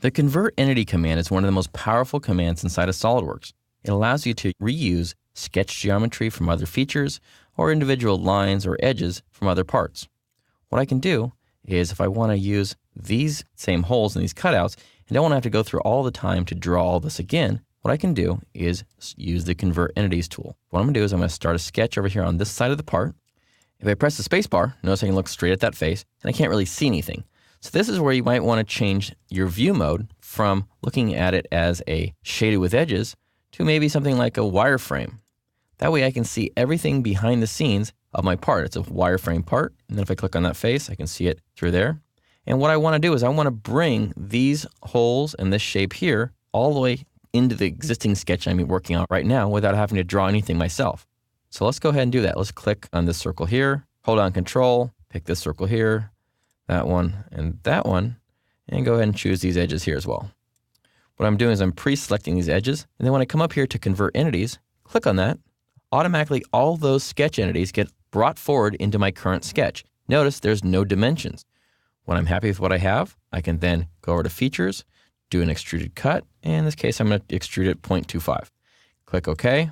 The Convert Entity command is one of the most powerful commands inside of SOLIDWORKS. It allows you to reuse sketch geometry from other features or individual lines or edges from other parts. What I can do is if I want to use these same holes and these cutouts and don't want to have to go through all the time to draw all this again, what I can do is use the Convert Entities tool. What I'm going to do is I'm going to start a sketch over here on this side of the part. If I press the space bar, notice I can look straight at that face and I can't really see anything. So this is where you might want to change your view mode from looking at it as a shaded with edges to maybe something like a wireframe. That way I can see everything behind the scenes of my part. It's a wireframe part, and then if I click on that face, I can see it through there. And what I want to do is I want to bring these holes and this shape here all the way into the existing sketch I'm working on right now without having to draw anything myself. So let's go ahead and do that. Let's click on this circle here, hold down Control, pick this circle here, that one, and go ahead and choose these edges here as well. What I'm doing is I'm pre-selecting these edges, and then when I come up here to Convert Entities, click on that, automatically all those sketch entities get brought forward into my current sketch. Notice there's no dimensions. When I'm happy with what I have, I can then go over to Features, do an extruded cut. In this case, I'm going to extrude it 0.25. Click OK,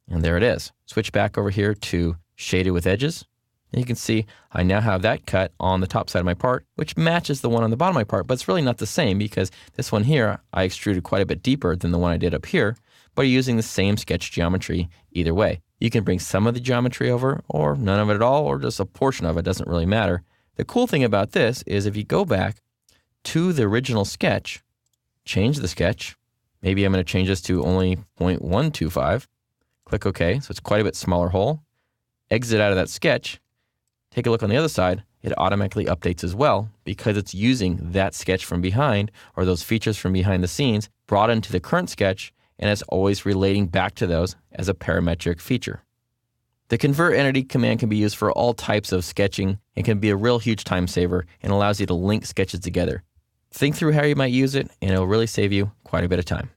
and there it is. Switch back over here to Shaded with Edges. And you can see I now have that cut on the top side of my part, which matches the one on the bottom of my part, but it's really not the same because this one here, I extruded quite a bit deeper than the one I did up here, but you're using the same sketch geometry either way. You can bring some of the geometry over, or none of it at all, or just a portion of it, doesn't really matter. The cool thing about this is if you go back to the original sketch, change the sketch, maybe I'm going to change this to only 0.125, click OK, so it's quite a bit smaller hole, exit out of that sketch, take a look on the other side, it automatically updates as well because it's using that sketch from behind or those features from behind the scenes brought into the current sketch, and it's always relating back to those as a parametric feature. The Convert Entity command can be used for all types of sketching and can be a real huge time saver and allows you to link sketches together. Think through how you might use it and it'll really save you quite a bit of time.